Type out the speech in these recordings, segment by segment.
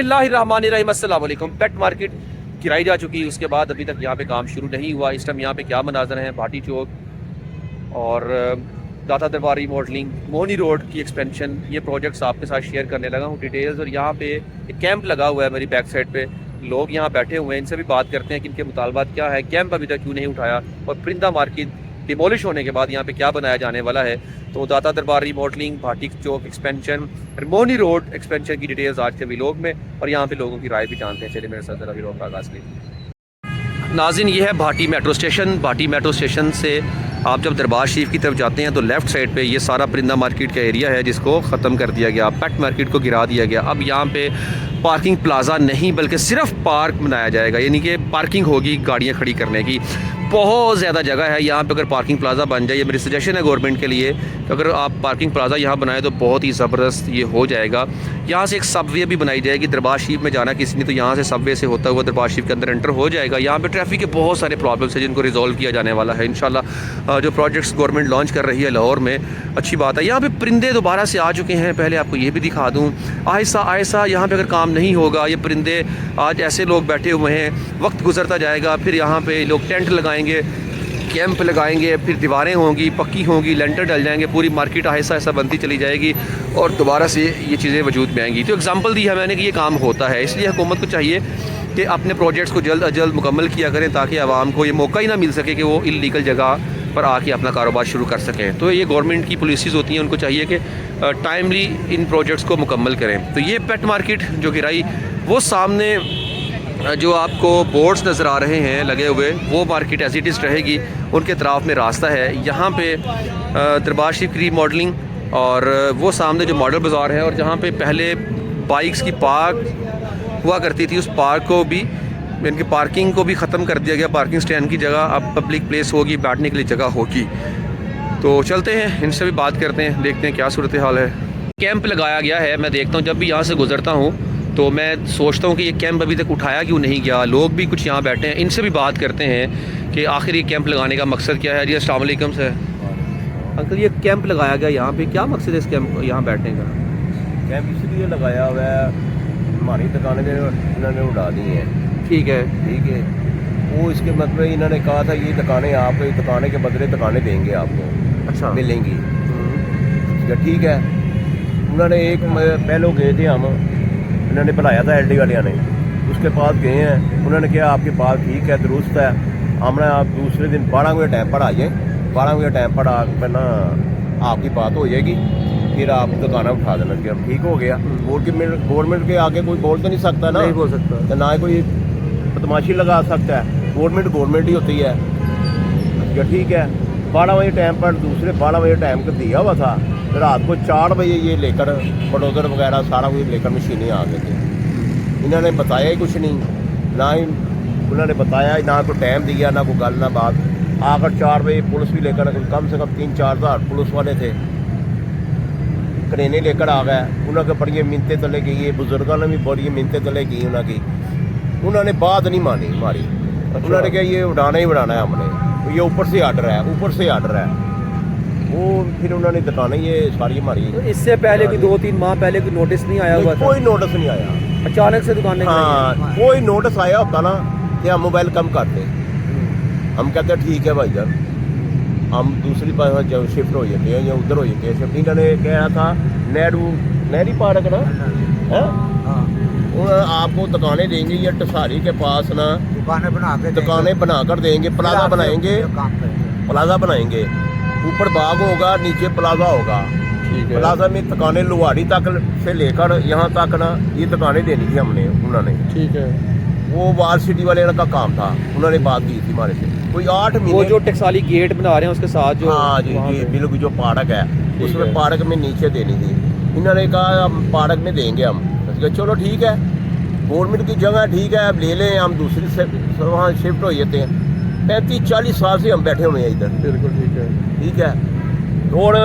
बिस्मिल्लाहिर्रहमानिर्रहीम। अस्सलाम वालेकुम। पेट मार्केट गिराई जा चुकी, उसके बाद अभी तक यहाँ पे काम शुरू नहीं हुआ। इस टाइम यहाँ पे क्या मनाजर हैं, भाटी चौक और दाता दरबार रिमॉडलिंग, मोहनी रोड की एक्सपेंशन, ये प्रोजेक्ट्स आपके साथ शेयर करने लगा हूँ डिटेल्स। और यहाँ पे एक कैंप लगा हुआ है मेरी बैक साइड पे, लोग यहाँ बैठे हुए हैं, इनसे भी बात करते हैं कि इनके मुतालबात क्या है, कैंप अभी तक क्यों नहीं उठाया और परिंदा मार्केट डिमोलिश होने के बाद यहाँ पे क्या बनाया जाने वाला है। तो दाता दरबार रिमॉडलिंग, भाटी चौक एक्सपेंशन, मोहनी रोड एक्सपेंशन की डिटेल्स आज के व्लॉग में, और यहाँ पे लोगों की राय भी जानते हैं। चलिए मेरे साथ जरा व्लॉग का आगाज़ कीजिए। नाज़रीन, ये है Bhati metro station. Bhati metro station से आप जब दरबार शरीफ की तरफ जाते हैं तो लेफ़्ट साइड पे ये सारा परिंदा मार्केट का एरिया है जिसको ख़त्म कर दिया गया, पेट मार्केट को गिरा दिया गया। अब यहाँ पे पार्किंग प्लाजा नहीं बल्कि सिर्फ पार्क बनाया जाएगा, यानी कि पार्किंग होगी गाड़ियाँ खड़ी करने की। बहुत ज़्यादा जगह है यहाँ पे, अगर पार्किंग प्लाजा बन जाए, ये मेरी सजेशन है गवर्नमेंट के लिए कि अगर आप पार्किंग प्लाजा यहाँ बनाए तो बहुत ही ज़बरदस्त ये हो जाएगा। यहाँ से एक सबवे भी बनाई जाएगी, दरबार शरीफ में जाना किसी ने तो यहाँ से सबवे से होता हुआ दरबार शरीफ के अंदर एंटर हो जाएगा। यहाँ पे ट्रैफिक के बहुत सारे प्रॉब्लम्स हैं जिनको रिजॉल्व किया जाने वाला है इंशाल्लाह। जो प्रोजेक्ट्स गवर्नमेंट लॉन्च कर रही है लाहौर में, अच्छी बात है। यहाँ पे परिंदे दोबारा से आ चुके हैं, पहले आपको ये भी दिखा दूँ। आहिस्ता आहिस्ता यहाँ पे अगर काम नहीं होगा, ये परिंदे आज ऐसे लोग बैठे हुए हैं, वक्त गुजरता जाएगा, फिर यहाँ पे लोग टेंट लगाएंगे, कैंप लगाएंगे, फिर दीवारें होंगी, पक्की होंगी, लेंटर डल जाएंगे, पूरी मार्केट आहिस्ता आहिस्ता बनती चली जाएगी और दोबारा से ये चीज़ें वजूद में आएंगी। तो एग्जांपल दी है मैंने कि ये काम होता है, इसलिए हुकूमत को चाहिए कि अपने प्रोजेक्ट्स को जल्द अज जल्द मुकम्मल किया करें ताकि आवाम को ये मौका ही ना मिल सके कि वो इल्लीगल जगह पर आके अपना कारोबार शुरू कर सकें। तो ये गवर्नमेंट की पॉलिसीज़ होती हैं, उनको चाहिए कि टाइमली इन प्रोजेक्ट्स को मुकम्मल करें। तो ये पेट मार्केट जो गिराई, वो सामने जो आपको बोर्ड्स नज़र आ रहे हैं लगे हुए, वो मार्केट एज इट इज़ रहेगी, उनके तरफ में रास्ता है। यहाँ पे दरबार शरीफ की मॉडलिंग और वो सामने जो मॉडल बाज़ार है, और जहाँ पे पहले बाइक्स की पार्क हुआ करती थी, उस पार्क को भी, इनकी पार्किंग को भी ख़त्म कर दिया गया। पार्किंग स्टैंड की जगह अब पब्लिक प्लेस होगी, बैठने के लिए जगह होगी। तो चलते हैं, इनसे भी बात करते हैं, देखते हैं क्या सूरत हाल है। कैंप लगाया गया है, मैं देखता हूँ जब भी यहाँ से गुजरता हूँ तो मैं सोचता हूँ कि ये कैंप अभी तक उठाया क्यों नहीं गया। लोग भी कुछ यहाँ बैठे हैं, इनसे भी बात करते हैं कि आखिर ये कैंप लगाने का मकसद क्या है। जी अस्सलाम वालेकुम सर। अंकल, ये कैंप लगाया गया यहाँ पे, क्या मकसद है इस कैंप यहाँ बैठने का? कैंप इसलिए लगाया हुआ है, हमारी दुकानें इन्होंने उड़ा दी हैं। ठीक है। वो इसके मतलब इन्होंने कहा था ये दुकानें, आप दुकानें के बदले दुकानें देंगे आपको, अच्छा मिलेंगी। ठीक है। उन्होंने एक पहले गए थे हम, इन्होंने बुलाया था एलडी वालिया ने, उसके पास गए हैं, उन्होंने कहा आपकी बात ठीक है, दुरुस्त है, हमने आप दूसरे दिन 12 बजे टाइम पर आ जाए, 12 बजे टाइम पर आकर ना आपकी बात हो जाएगी, फिर आप दुकाना उठा देना। कि अब ठीक हो गया। गवर्नमेंट के आगे कोई बोल तो नहीं सकता ना, नहीं बोल सकता, तो ना कोई बदमाशी लगा सकता है। गवर्नमेंट ही होती है। ठीक है। 12 बजे टाइम पर, दूसरे 12 बजे टाइम का दिया हुआ था, रात को 4 बजे ये लेकर बडोदर वगैरह सारा कुछ लेकर मशीनें आ गए थे। इन्होंने बताया ही कुछ नहीं, ना ही उन्होंने बताया, ना कोई टाइम दिया, ना कोई गल ना बात। आकर 4 बजे पुलिस भी लेकर, कम से कम 3-4 हज़ार पुलिस वाले थे, करेने लेकर आ गए। उन्होंने बड़ी मिन्नतें तले की, बुजुर्गों ने भी बड़ी मिन्नतें तले की उन्होंने बात नहीं मानी हमारी। उन्होंने कहा ये उड़ाना ही उड़ाना है हमने, ये ऊपर से आर्डर है, ऊपर से आर्डर है। वो फिर उन्होंने दुकानें ये सारी हमारी। तो इससे पहले भी 2-3 माह पहले कोई नोटिस नहीं आया हुआ था? कोई नोटिस नहीं आया, अचानक से दुकानें। हाँ, कोई नोटिस आया होता ना कि हम मोबाइल कम करते, हम कहते हैं ठीक है भाई जान, हम दूसरी पास जब शिफ्ट हो जाते हैं या उधर हो जाते हैं शिफ्ट। इन्होंने कहा था नहरी पार्क ना है, आपको दुकानें देंगे या टसारी के पास ना दुकानें बनाकर देंगे, प्लाजा बनाएंगे, ऊपर बाग होगा, नीचे प्लाजा होगा। प्लाजा में दुकानें लुहाड़ी तक से लेकर यहाँ तक ना ये दुकानें देनी थी हमने, उन्होंने। ठीक है। वो वार सिटी वाले का काम था, उन्होंने बात की थी हमारे से। कोई 8 महीने, वो जो टकसाली गेट बना रहे हैं उसके साथ जो, हाँ जी बिल्कुल, जो पार्क है उसमें पार्क में नीचे देनी थी। इन्होंने कहा हम पार्क में देंगे हम। चलो ठीक है, गवर्नमेंट की जगह ठीक है, अब ले लें, हम दूसरी से वहाँ शिफ्ट हो जाते हैं। 35-40 साल से हम बैठे हुए हैं इधर। बिल्कुल ठीक है। और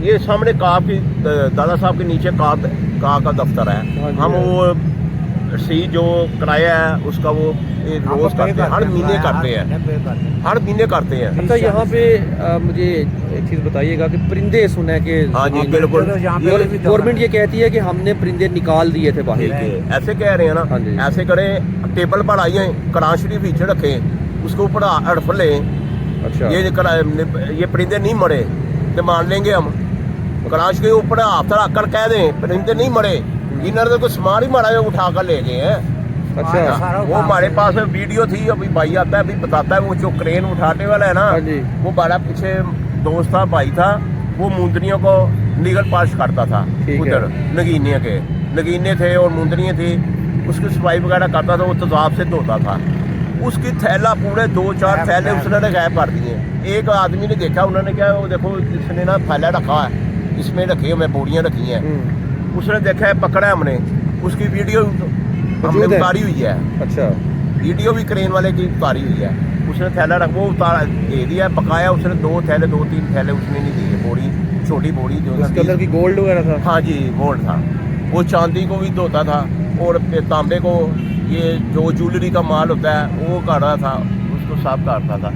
ये सामने काफ की, दादा साहब के नीचे काफ का दफ्तर है। हम वो सी जो किराया है उसका वो रोज करते हैं, हर महीने करते हैं, हर महीने करते हैं। अच्छा यहाँ पे मुझे एक चीज़ बताइएगा कि परिंदे सुना है कि हाँ जी बिल्कुल, गवर्नमेंट ये कहती है कि हमने परिंदे निकाल दिए थे बाहर। ऐसे कह रहे हैं हाँ जी। ना, ऐसे करें, टेबल पर आइए, कुरान शरीफ पीछे रखें, उसके ऊपर अड़फ लें। अच्छा ये परिंदे नहीं मरे तो मान लेंगे हम, कुरान के ऊपर हाथ रखकर कह दें परिंदे नहीं मरे, इन्होंने तो सामान ही मारा उठा कर ले गए हैं। अच्छा वो हमारे पास वीडियो थी, अभी भाई आता है, अभी बताता है, वो जो क्रेन उठाने वाला है ना, हाँ जी। वो बड़ा पीछे दोस्त था, भाई था, वो मुंदरियों को लीगल पास करता था उधर नगीने के, नगीने थे और मुंदरियाँ थी, उसकी सफाई वगैरह करता था, वो तेजाब से धोता था। उसकी थैला पूरे 2-4 थैले उसने गायब कर दिए। एक आदमी ने देखा, उन्होंने क्या, वो देखो इसने ना थैला रखा है, इसमें रखी है, मैं बोरियाँ रखी हैं, उसने देखा है, पकड़ा है हमने, उसकी वीडियो हमने उतारी हुई है। अच्छा वीडियो भी क्रेन वाले की उतारी हुई है, उसने थैला रख वो उतारा दे दिया, पकाया उसने 2-3 थैले उसने नहीं दिए, बोरी छोटी बोरी जो उसके अंदर की गोल्ड वगैरह था। हाँ जी गोल्ड था, वो चांदी को भी धोता था और तांबे को, ये जो ज्वेलरी का माल होता है वो कर रहा था, उसको साफ करता था।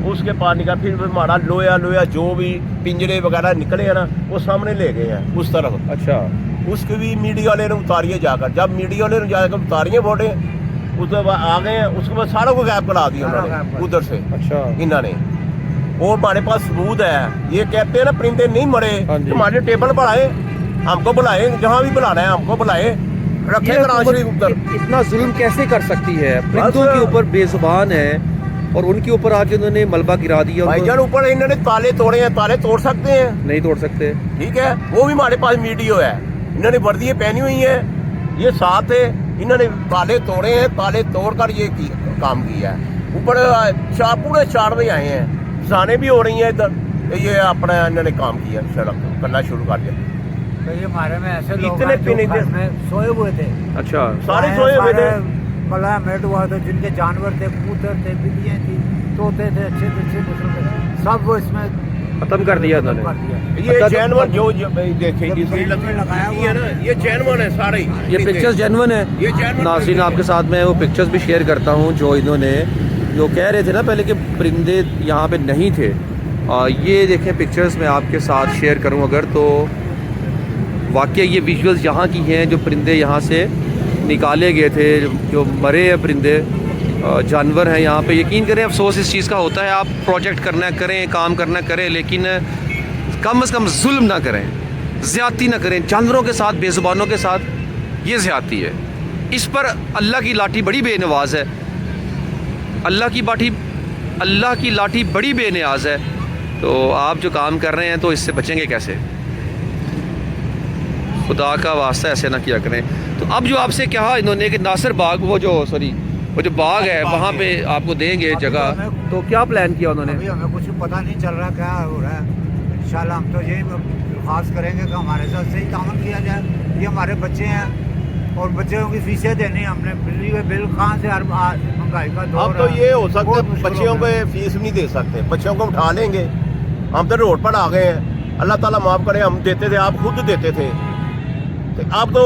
उसके पानी का फिर हमारा लोया जो भी पिंजरे वगैरह निकले हैं ना, वो सामने ले गए हैं उस तरफ। अच्छा उसके भी मीडिया वाले ने उतारिए जाकर, जब मीडिया वाले ने जाकर उतारिए बोटे, उसके बाद आ गए हैं, उसके बाद सारों को गायब करा दिया उन्होंने उधर से। अच्छा इन्होंने, और हमारे पास सबूत है, ये कहते हैं ना परिंदे नहीं मरे, हमारे टेबल पर आए, हमको बुलाए, जहाँ भी बुलाना है हमको बुलाए, रखे उधर। इतना जुल्म कैसे कर सकती है? परिंदों के ऊपर बेजुबान है और उनके ऊपर आके उन्होंने मलबा गिरा दिया। भाईजान ऊपर इन्होंने ताले तोड़े हैं, ताले तोड़ सकते हैं? नहीं तोड़ सकते। ठीक है, वो भी हमारे पास वीडियो है, इन्होंने वर्दियाँ पहनी हुई हैं, ये साथ है, इन्होंने ताले तोड़े हैं, ताले तोड़कर ये काम किया है। ऊपर पूरे 4 बजे आए हैं, जाने भी हो रही हैं इधर, ये अपना इन्होंने काम किया, सड़क करना शुरू कर दिया। तो ये हमारे में ऐसे लोग इतने हैं जो पीने घर में सोए हुए थे। अच्छा सारे सोए हुए थे, मलबा मेट हुआ था, जिनके जानवर थे, कबूतर थे, बिल्लियाँ थी, तोते थे, अच्छे थे, सब वो इसमें खत्म कर दिया उन्होंने। ये जानवर जो देखे लगाया हुआ है ना, ये जानवर है सारे, ये पिक्चर्स जेन्युइन है। नाज़रीन आपके साथ मैं वो पिक्चर्स भी शेयर करता हूँ जो इन्होंने, जो कह रहे थे ना पहले कि परिंदे यहाँ पे नहीं थे। ये देखें पिक्चर्स मैं आपके साथ शेयर करूँ अगर, तो वाकई ये विजुअल्स यहाँ की हैं, जो परिंदे यहाँ से निकाले गए थे, जो मरे हैं परिंदे, जानवर हैं यहाँ पे। यकीन करें, अफसोस इस चीज़ का होता है, आप प्रोजेक्ट करना करें, काम करना करें, लेकिन कम से कम जुल्म ना करें, ज़्यादती ना करें जानवरों के साथ, बेज़ुबानों के साथ, ये ज़्यादती है। इस पर अल्लाह की लाठी बड़ी बेनवाज है, अल्लाह की लाठी बड़ी बेनियाज है। तो आप जो काम कर रहे हैं तो इससे बचेंगे कैसे? खुदा का वास्ता ऐसे ना किया करें। तो अब जो आपसे कहा इन्होंने कि नासिर बाग, वो जो बाग है वहाँ पे आपको देंगे जगह, तो क्या प्लान किया उन्होंने? अभी हमें कुछ पता नहीं चल रहा क्या हो रहा है। इंशाल्लाह हम तो यही खास करेंगे कि हमारे साथ सही तामल किया जाए। ये हमारे बच्चे हैं और बच्चों की फीसें देनी, हमने बिजली के बिल कहाँ से, हर महंगाई का दौर। अब तो ये हो सकता है बच्चियों को फीस भी नहीं दे सकते, बच्चों को उठा लेंगे, हम तो रोड पर आ गए हैं। अल्लाह ताला माफ़ करे, हम देते थे, आप खुद देते थे, अब तो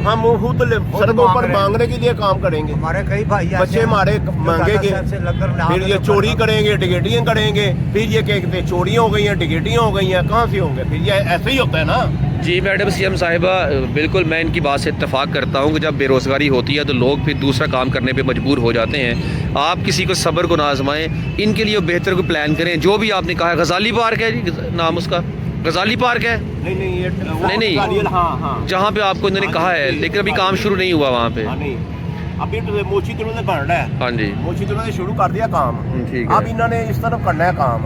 हम खुद सड़कों पर मांगने के लिए काम करेंगे। हमारे कई भाई बच्चे हमारे मांगेंगे, फिर ये चोरी करेंगे, टिकटियाँ करेंगे, फिर ये कहते चोरियाँ हो गई हैं, टिकटियाँ हो गई हैं, कहाँ से होंगे? फिर ये ऐसे ही होता है ना। जी मैडम सीएम साहिबा, बिल्कुल मैं इनकी बात से इत्तेफाक करता हूँ कि जब बेरोज़गारी होती है तो लोग फिर दूसरा काम करने पे मजबूर हो जाते हैं। आप किसी को सब्र को ना आजमाएं, इनके लिए बेहतर कोई प्लान करें। जो भी आपने कहा, गजाली पार्क है जी नाम उसका, गजाली पार्क है? नहीं, हाँ। जहाँ पे आपको इन्होंने कहा है, लेकिन अभी काम शुरू नहीं हुआ वहाँ पे। अभी मोची तुरों ने करना है। हाँ जी, मोची तुरों ने शुरू कर दिया काम। ठीक है। अब इन्होंने इस तरफ करना है काम,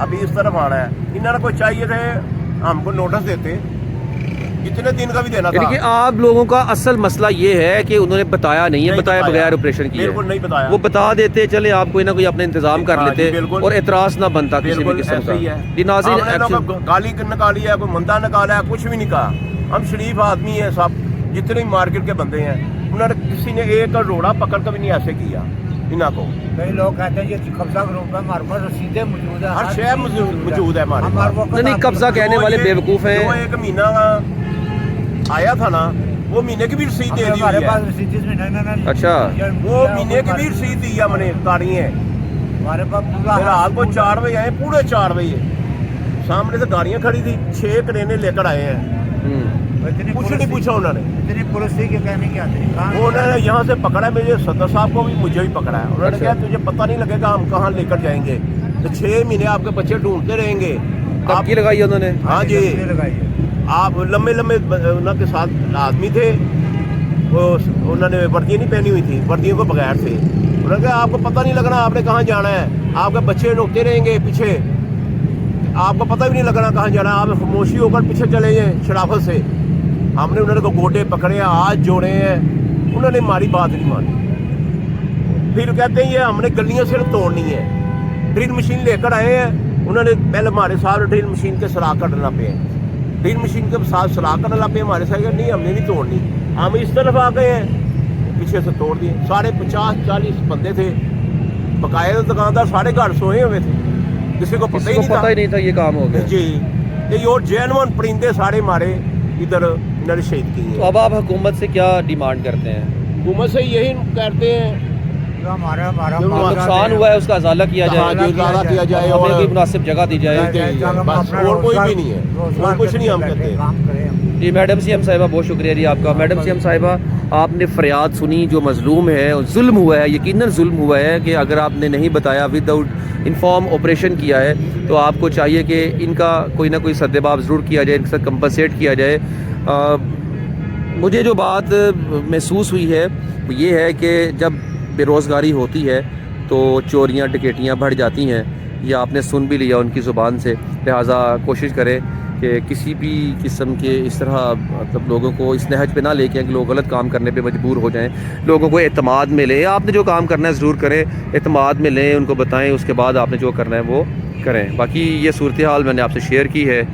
अभी इस तरफ आना है। इन्होंने कोई चाहिए थे हमको नोटिस देते, कितने दिन का भी देना था। देखिए आप लोगों का असल मसला ये है कि उन्होंने बताया नहीं है, बताया बगैर ऑपरेशन किया। बिल्कुल नहीं बताया, वो बता देते चले, आप कोई ना कोई अपने इंतजाम कर लेते और एतराज ना बनता किसी भी किस्म का। गाली निकाली है, कोई मंदा निकाला है, कुछ भी नहीं कहा। हम शरीफ आदमी है सब, जितने मार्केट के बंदे हैं, उन्होंने किसी ने एक रोड़ा पकड़ कर भी नहीं ऐसे किया इन्हों को। कई लोग कहते हैं ये कब्जा ग्रुप है, हमारे पास रसीदें मौजूद है, हर शय मौजूद है हमारे। नहीं, कब्जा कहने वाले बेवकूफ़ हैं। एक महीना आया था ना, वो महीने की भी रसीद दे दी हमारे हुई पास है। रसीद जिसमें नहीं अच्छा। वो महीने की भी रसीद दी है मैंने गाड़ी है। हमारे पास पूरा फिर रात को 4 बजे आए, पूरे 4 बजे सामने से गाड़ियां खड़ी थी, 6 क्रेने लेकर आए हैं। इतनी कुछ पुलिस नहीं पूछा उन्होंने। इतनी पुलिस थी कि कहने की आती नहीं। कहाँ वो उन्होंने यहाँ से पकड़ा है, मेरे सदर साहब को भी, मुझे भी पकड़ा है। उन्होंने अच्छा। कहा तुझे पता नहीं लगेगा हम कहाँ लेकर जाएंगे, तो 6 महीने आपके बच्चे ढूंढते रहेंगे। कब की लगाई है उन्होंने? हाँ जी, लगाई है। आप लंबे लंबे उनके साथ आदमी थे, वो उन्होंने वर्दी नहीं पहनी हुई थी, वर्दियों को बगैर थे। उन्होंने कहा आपको पता नहीं लगना आपने कहाँ जाना है, आपके बच्चे रोकते रहेंगे पीछे, आपको पता भी नहीं लगना कहाँ जाना है, आप खामोशी होकर पीछे चले जाए शराफत से। हमने उन्होंने को गोटे पकड़े हैं, हाथ जोड़े हैं, उन्होंने हमारी बात नहीं मानी। फिर कहते हैं ये हमने गलियां सिर्फ तोड़नी है, ड्रिल मशीन लेकर आए हैं। उन्होंने पहले हमारे साथ ड्रिल मशीन के सुराख करना पे, ड्रिल मशीन के साथ सुराख करना पे, हमारे साथ नहीं हमने नहीं तोड़नी, हम इस तरफ आ गए हैं, पीछे से तोड़ दिए। सारे 50-40 बंदे थे, बकायदा दुकानदार सारे घर सोए हुए थे, किसी को पता ही नहीं था ये काम हो गया जी। ये और जैनवन परिंदे सारे मारे इधर इन्होंने शहीद किए तो हैं। अब आप हुकूमत से क्या डिमांड करते हैं? हुकूमत से यही कहते हैं हमारा हमारा जो मुआवजा नुकसान दे। हुआ है उसका अजाला किया हाँ जाए, जी, ज़्यादा किया जाए हमें और कोई मुनासिब जगह दी जाए। बस और कोई भी नहीं है, और कुछ नहीं हम कहते। काम करें हम। जी मैडम सीएम साहिबा, बहुत शुक्रिया जी आपका। मैडम सीएम साहिबा, आपने फरियाद सुनी, जो मजलूम है और जुल्म हुआ है, यकीनन जुल्म हुआ है कि अगर आपने नहीं बताया, विदाउट इन्फॉर्म ऑपरेशन किया है, तो आपको चाहिए कि इनका कोई ना कोई सद्देबाब ज़रूर किया जाए, इनके साथ कंपनसेट किया जाए। मुझे जो बात महसूस हुई है वो ये है कि जब बेरोज़गारी होती है तो चोरियां डकैतियां बढ़ जाती हैं। ये आपने सुन भी लिया उनकी ज़ुबान से, लिहाजा कोशिश करें कि किसी भी किस्म के इस तरह मतलब लोगों को इस नहज पे ना लेके आएं कि लोग गलत काम करने पे मजबूर हो जाएं। लोगों को एतमाद में लें, आपने जो काम करना है ज़रूर करें, एतमाद में लें, उनको बताएं, उसके बाद आपने जो करना है वो करें। बाकी ये सूरत हाल मैंने आपसे शेयर की है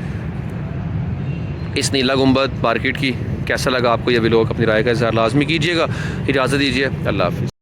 इस नीला गुंबद मार्केट की। कैसा लगा आपको ये व्लॉग? अपनी राय का इज़हार लाजमी कीजिएगा। इजाज़त दीजिए, अल्लाह हाफ़िज़।